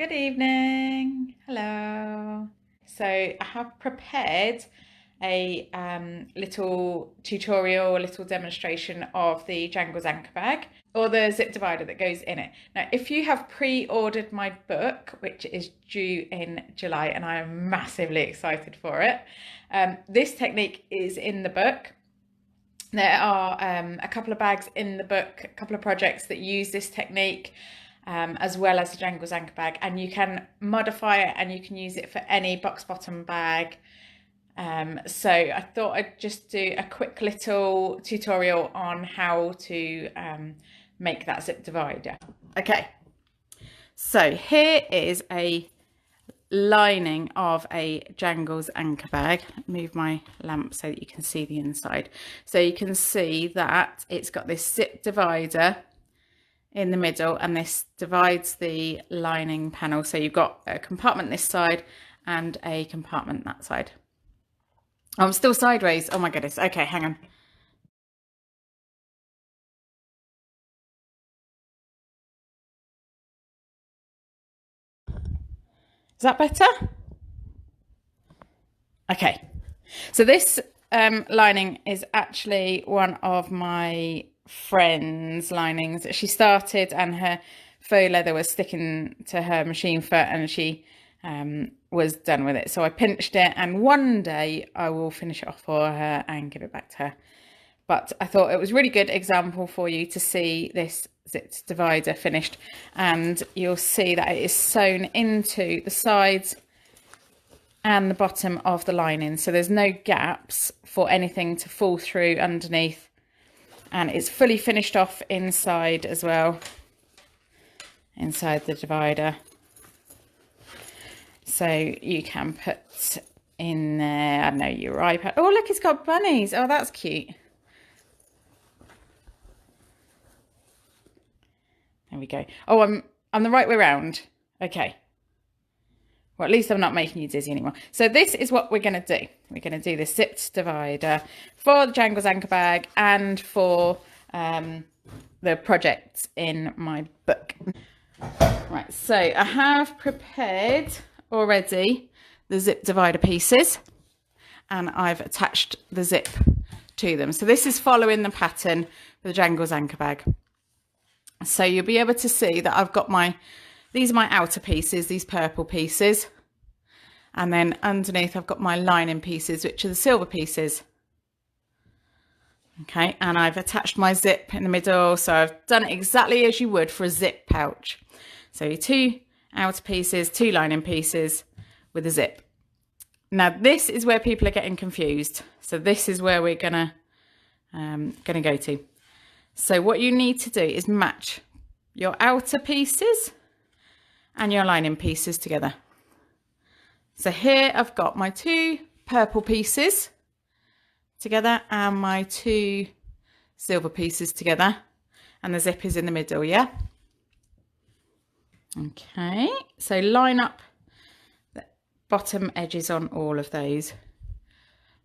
Good evening. Hello. So I have prepared a little tutorial, a little demonstration of the Jangles Anchor Bag or the zip divider that goes in it. Now, if you have pre-ordered my book, which is due in July, and I am massively excited for it, this technique is in the book. There are a couple of bags in the book, a couple of projects that use this technique, as well as the Jangles Anchor Bag, and you can modify it and you can use it for any box bottom bag. So I thought I'd just do a quick little tutorial on how to make that zip divider. Okay, so here is a lining of a Jangles Anchor Bag. Move my lamp so that you can see the inside. So you can see that it's got this zip divider in the middle, and this divides the lining panel. So you've got a compartment this side and a compartment that side. Oh, I'm still sideways. Oh my goodness. Okay, hang on. Is that better? Okay. So this lining is actually one of my friend's linings. She started and her faux leather was sticking to her machine foot, and she was done with it. So I pinched it, and one day I will finish it off for her and give it back to her. But I thought it was a really good example for you to see this zip divider finished, and you'll see that it is sewn into the sides and the bottom of the lining, so there's no gaps for anything to fall through underneath, and it's fully finished off inside as well, inside the divider. So you can put in there, I don't know, your iPad. Oh look, it's got bunnies. Oh, that's cute. There we go. Oh, I'm the right way around. Okay. Well, at least I'm not making you dizzy anymore. So this is what we're going to do. We're going to do the zipped divider for the Jangles Anchor Bag and for the projects in my book. Right, so I have prepared already the zip divider pieces, and I've attached the zip to them. So this is following the pattern for the Jangles Anchor Bag. So you'll be able to see that I've got these are my outer pieces, these purple pieces. And then underneath I've got my lining pieces, which are the silver pieces. Okay, and I've attached my zip in the middle. So I've done it exactly as you would for a zip pouch. So your two outer pieces, two lining pieces with a zip. Now this is where people are getting confused. So this is where we're gonna go to. So what you need to do is match your outer pieces and your lining pieces together. So here I've got my two purple pieces together and my two silver pieces together, and the zip is in the middle, yeah? Okay, so line up the bottom edges on all of those.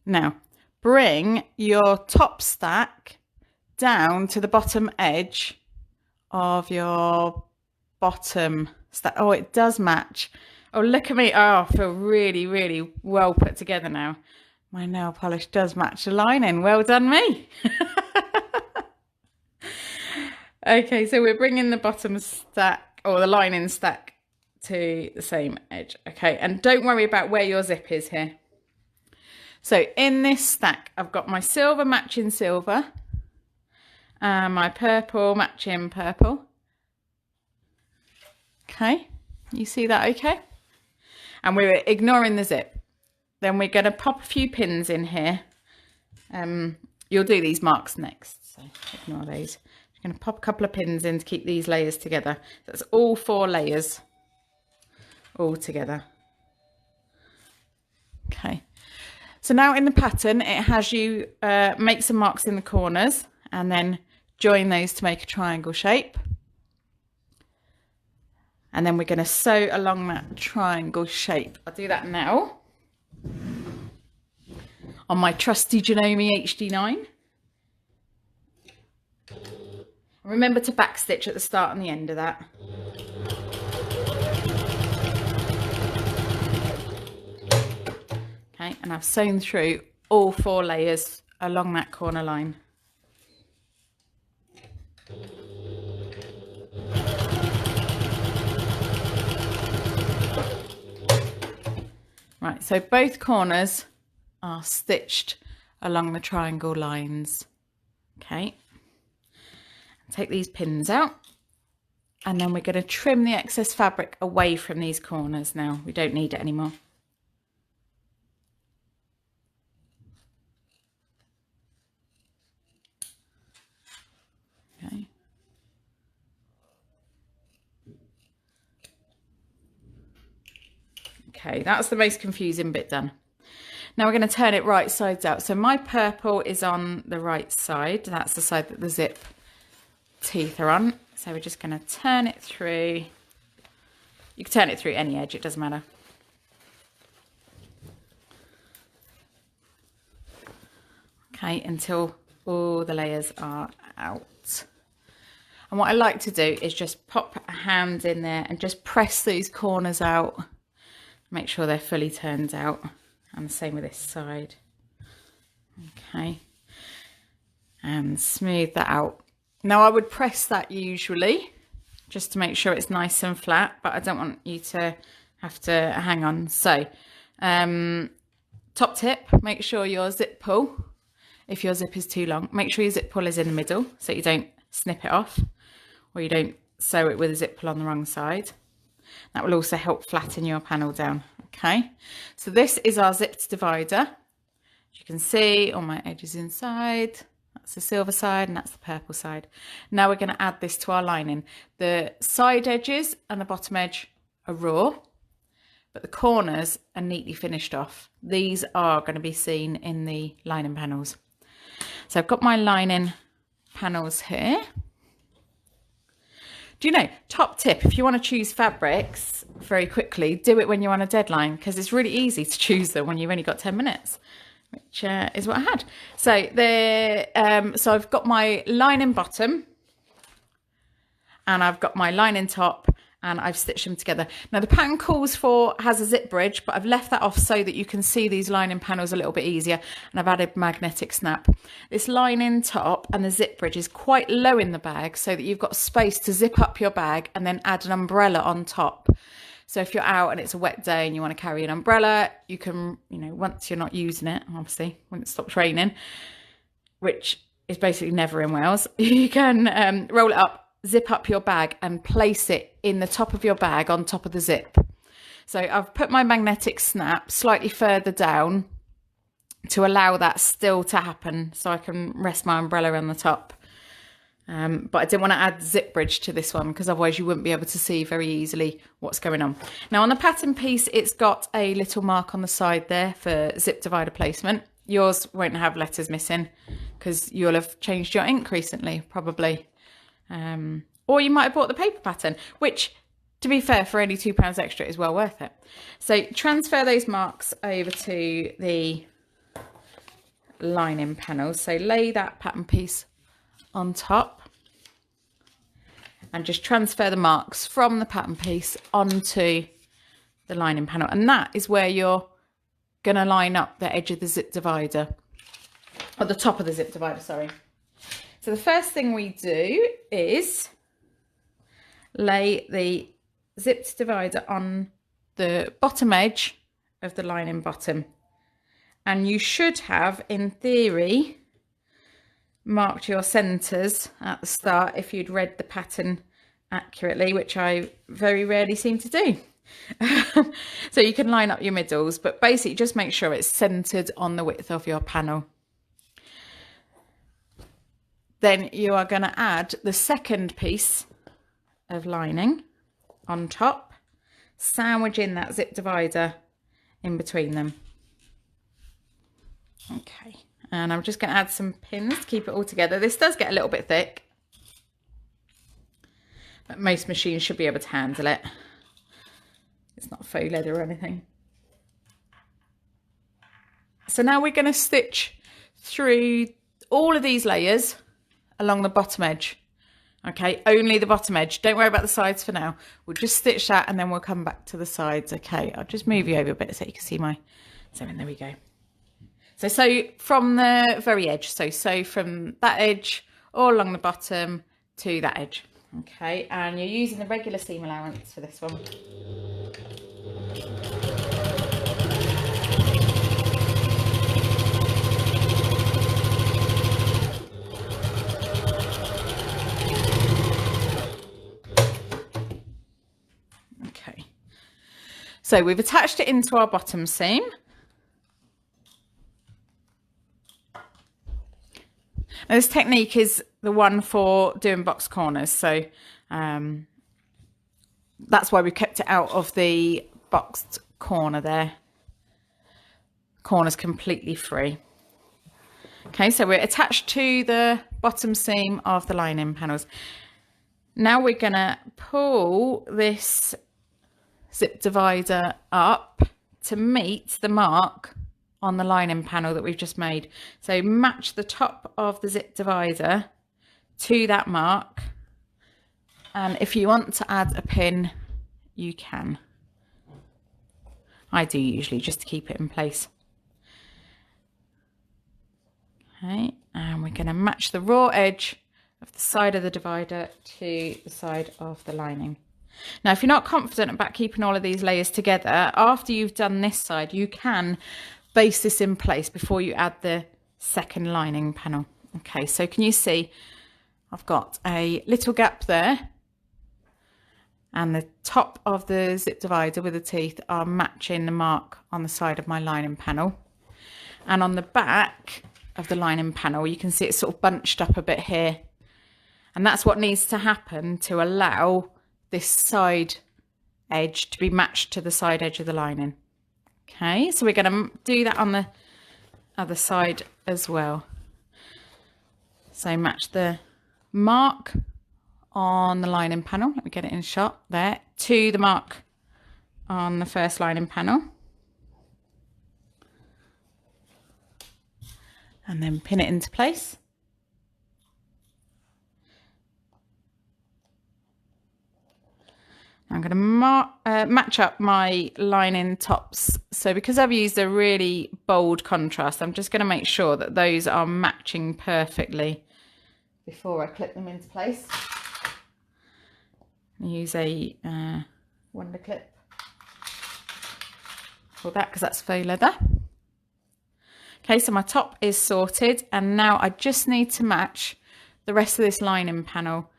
Now, bring your top stack down to the bottom edge of your bottom stack. Oh, it does match. Oh, look at me. Oh, I feel really, really well put together now. My nail polish does match the lining. Well done, me. Okay, so we're bringing the bottom stack or the lining stack to the same edge. Okay, and don't worry about where your zip is here. So in this stack, I've got my silver matching silver, and my purple matching purple. Okay, you see that okay? And we're ignoring the zip. Then we're going to pop a few pins in here. You'll do these marks next, so ignore those. I'm going to pop a couple of pins in to keep these layers together. That's all 4 layers all together. Okay, so now in the pattern it has you make some marks in the corners and then join those to make a triangle shape. And then we're going to sew along that triangle shape. I'll do that now on my trusty Janome HD9. Remember to backstitch at the start and the end of that. And I've sewn through all 4 layers along that corner line. Right, so both corners are stitched along the triangle lines. Okay, take these pins out, and then we're going to trim the excess fabric away from these corners now. We don't need it anymore. Okay. Okay, that's the most confusing bit done. Now we're going to turn it right sides out. So my purple is on the right side. That's the side that the zip teeth are on. So we're just going to turn it through. You can turn it through any edge, it doesn't matter. Okay, until all the layers are out. And what I like to do is just pop a hand in there and just press these corners out. Make sure they're fully turned out. And the same with this side. Okay. And smooth that out. Now I would press that usually, just to make sure it's nice and flat, but I don't want you to have to hang on. So, top tip, make sure your zip pull, if your zip is too long, make sure your zip pull is in the middle so you don't snip it off or you don't sew it with a zip pull on the wrong side. That will also help flatten your panel down. Okay, so this is our zipped divider. As you can see, all my edges inside. That's the silver side and that's the purple side. Now we're going to add this to our lining. The side edges and the bottom edge are raw, but the corners are neatly finished off. These are going to be seen in the lining panels. So I've got my lining panels here. Do you know, top tip, if you want to choose fabrics very quickly, do it when you're on a deadline, because it's really easy to choose them when you've only got 10 minutes, which is what I had. So so I've got my lining bottom and I've got my lining top and I've stitched them together. Now the pattern has a zip bridge, but I've left that off so that you can see these lining panels a little bit easier, and I've added magnetic snap. This lining top and the zip bridge is quite low in the bag so that you've got space to zip up your bag and then add an umbrella on top. So if you're out and it's a wet day and you want to carry an umbrella, you can, once you're not using it, obviously when it stops raining, which is basically never in Wales, you can roll it up, zip up your bag and place it in the top of your bag on top of the zip. So I've put my magnetic snap slightly further down to allow that still to happen so I can rest my umbrella on the top. But I didn't want to add zip bridge to this one because otherwise you wouldn't be able to see very easily what's going on. Now on the pattern piece, it's got a little mark on the side there for zip divider placement. Yours won't have letters missing because you'll have changed your ink recently, probably. Or you might have bought the paper pattern, which, to be fair, for only £2 extra is well worth it. So transfer those marks over to the lining panels. So lay that pattern piece on top and just transfer the marks from the pattern piece onto the lining panel. And that is where you're going to line up the edge of the zip divider, or the top of the zip divider, sorry. So the first thing we do is lay the zipped divider on the bottom edge of the lining bottom. And you should have, in theory, marked your centres at the start if you'd read the pattern accurately, which I very rarely seem to do. So you can line up your middles, but basically just make sure it's centred on the width of your panel. Then you are going to add the second piece of lining on top, sandwiching that zip divider in between them. Okay, and I'm just going to add some pins to keep it all together. This does get a little bit thick, but most machines should be able to handle it. It's not faux leather or anything. So now we're going to stitch through all of these layers along the bottom edge. Okay, only the bottom edge. Don't worry about the sides for now. We'll just stitch that and then we'll come back to the sides. Okay, I'll just move you over a bit so you can see my sewing. There we go. So from the very edge, so from that edge all along the bottom to that edge. Okay, and you're using the regular seam allowance for this one. Okay, so we've attached it into our bottom seam. Now, this technique is the one for doing box corners, so that's why we kept it out of the boxed corner there. Corner's completely free. Okay, so we're attached to the bottom seam of the lining panels. Now we're going to pull this zip divider up to meet the mark on the lining panel that we've just made. So match the top of the zip divider to that mark, and if you want to add a pin you can. I do usually, just to keep it in place. Okay, and we're going to match the raw edge of the side of the divider to the side of the lining. Now, if you're not confident about keeping all of these layers together, after you've done this side, you can base this in place before you add the second lining panel. Okay, so can you see I've got a little gap there, and the top of the zip divider with the teeth are matching the mark on the side of my lining panel, and on the back of the lining panel you can see it's sort of bunched up a bit here, and that's what needs to happen to allow this side edge to be matched to the side edge of the lining. Okay, so we're going to do that on the other side as well. So match the mark on the lining panel, let me get it in shot there, to the mark on the first lining panel, and then pin it into place. I'm going to match up my lining tops. So because I've used a really bold contrast, I'm just going to make sure that those are matching perfectly before I clip them into place. I use a wonder clip for that because that's faux leather. Okay, so my top is sorted, and now I just need to match the rest of this lining panel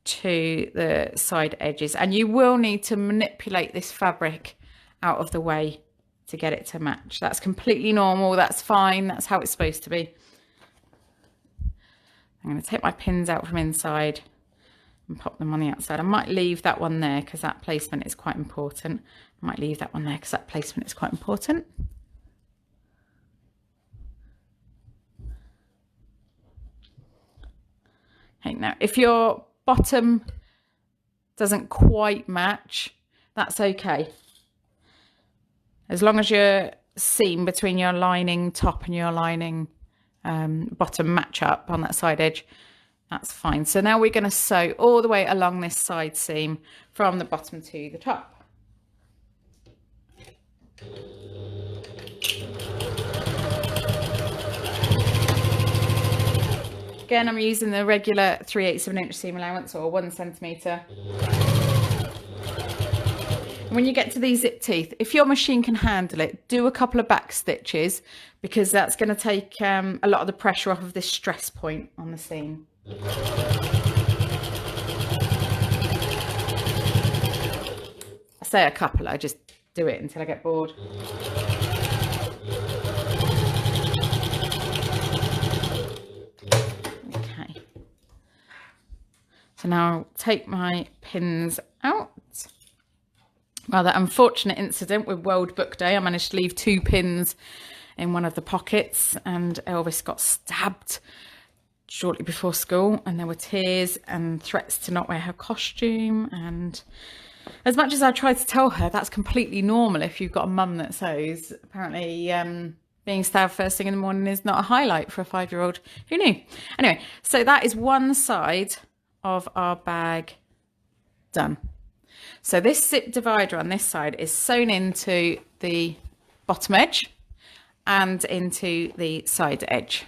to the side edges, and you will need to manipulate this fabric out of the way to get it to match. That's completely normal, that's fine, that's how it's supposed to be. I'm going to take my pins out from inside and pop them on the outside. I might leave that one there because that placement is quite important. I might leave that one there because that placement is quite important. Okay, now if your bottom doesn't quite match, that's okay. As long as your seam between your lining top and your lining bottom match up on that side edge, that's fine. So now we're going to sew all the way along this side seam from the bottom to the top. Again, I'm using the regular 3/8 of an inch seam allowance, or 1 centimetre. When you get to these zip teeth, if your machine can handle it, do a couple of back stitches, because that's going to take a lot of the pressure off of this stress point on the seam. I say a couple, I just do it until I get bored. Okay. So now I'll take my pins out. Well, that unfortunate incident with World Book Day, I managed to leave 2 pins in one of the pockets, and Elvis got stabbed shortly before school, and there were tears and threats to not wear her costume. And as much as I tried to tell her that's completely normal if you've got a mum that sews, apparently being stabbed first thing in the morning is not a highlight for a 5-year-old. Who knew? Anyway, so that is one side of our bag done. So this zip divider on this side is sewn into the bottom edge, and into the side edge.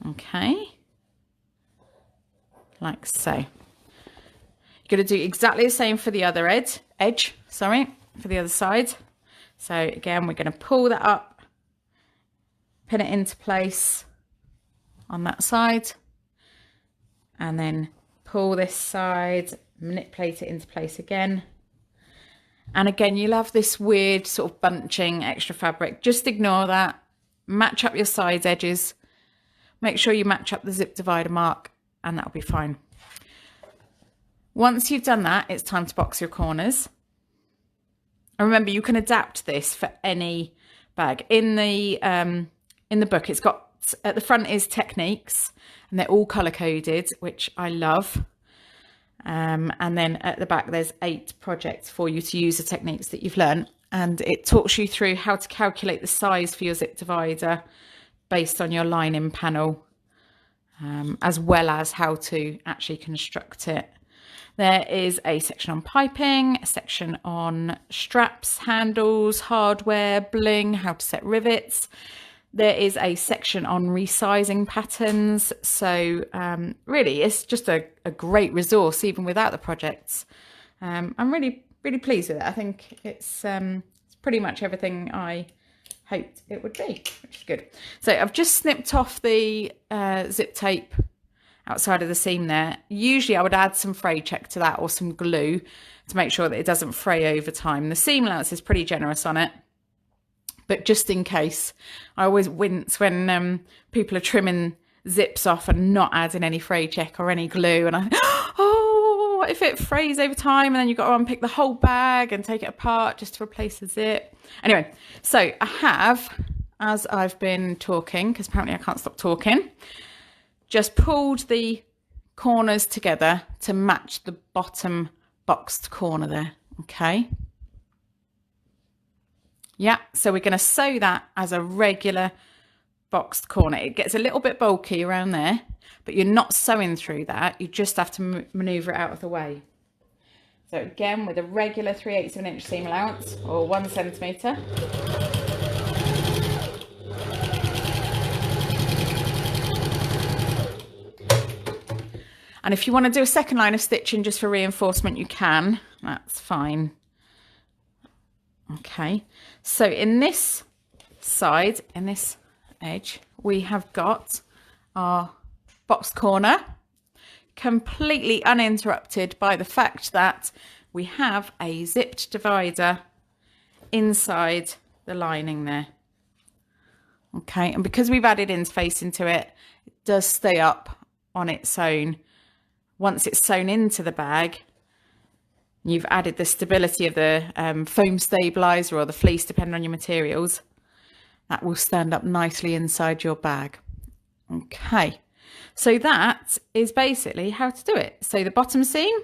Okay, like so. You're going to do exactly the same for the other edge, for the other side. So again, we're going to pull that up, pin it into place on that side, and then pull this side, manipulate it into place again. And again, you'll have this weird sort of bunching extra fabric. Just ignore that. Match up your side edges. Make sure you match up the zip divider mark, and that'll be fine. Once you've done that, it's time to box your corners. And remember, you can adapt this for any bag. In the book, it's got, at the front is techniques, and they're all color coded, which I love. And then at the back, there's 8 projects for you to use the techniques that you've learned. And it talks you through how to calculate the size for your zip divider based on your lining panel, as well as how to actually construct it. There is a section on piping, a section on straps, handles, hardware, bling, how to set rivets. There is a section on resizing patterns. So really, it's just a great resource, even without the projects. I'm really pleased with it. I think it's pretty much everything I hoped it would be, which is good. So I've just snipped off the zip tape outside of the seam there. Usually I would add some fray check to that, or some glue, to make sure that it doesn't fray over time. The seam allowance is pretty generous on it, but just in case, I always wince when people are trimming zips off and not adding any fray check or any glue, and oh, what if it frays over time, and then you've got to unpick the whole bag and take it apart just to replace the zip. Anyway, so I have, as I've been talking, because apparently I can't stop talking, just pulled the corners together to match the bottom boxed corner there. Okay. Yeah, so we're going to sew that as a regular boxed corner. It gets a little bit bulky around there, but you're not sewing through that. You just have to maneuver it out of the way. So again, with a regular 3/8 of an inch seam allowance, or 1 centimetre. And if you want to do a second line of stitching just for reinforcement, you can. That's fine. Okay, so in this side, in this edge, we have got our boxed corner, completely uninterrupted by the fact that we have a zipped divider inside the lining there. Okay, and because we've added interface into it, it does stay up on its own. Once it's sewn into the bag, you've added the stability of the foam stabilizer or the fleece, depending on your materials, that will stand up nicely inside your bag. Okay, so that is basically how to do it. So the bottom seam,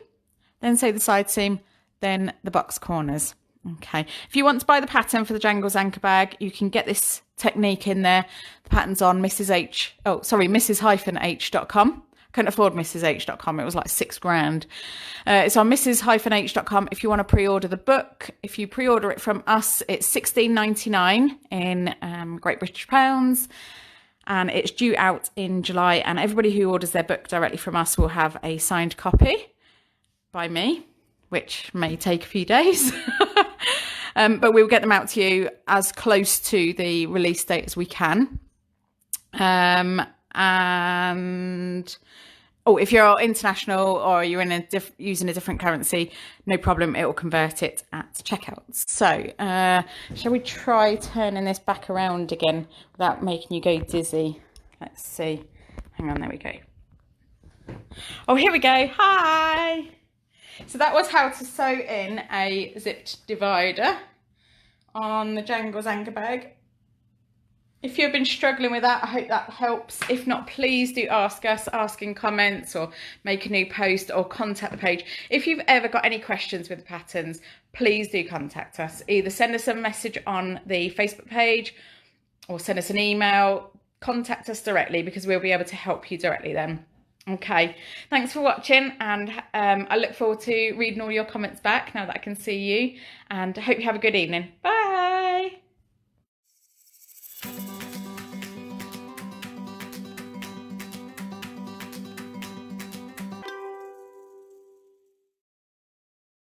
then sew the side seam, then the box corners. Okay, if you want to buy the pattern for the Jangles Anchor Bag, you can get this technique in there. The pattern's on Mrs.-H.com. Couldn't afford Mrs.H.com. It was like £6,000. It's on Mrs.-H.com if you want to pre-order the book. If you pre-order it from us, it's £16.99 in Great British pounds, and it's due out in July. And everybody who orders their book directly from us will have a signed copy by me, which may take a few days. But we'll get them out to you as close to the release date as we can. And if you're international or you're in using a different currency, no problem, it will convert it at checkout. So shall we try turning this back around again without making you go dizzy? Let's see. Hang on, there we go. Oh, here we go. Hi. So that was how to sew in a zipped divider on the Jangles Anchor Bag. If you've been struggling with that, I hope that helps. If not, please do ask us, ask in comments, or make a new post, or contact the page. If you've ever got any questions with the patterns, please do contact us. Either send us a message on the Facebook page or send us an email. Contact us directly, because we'll be able to help you directly then. Okay, thanks for watching, and I look forward to reading all your comments back now that I can see you, and I hope you have a good evening. Bye.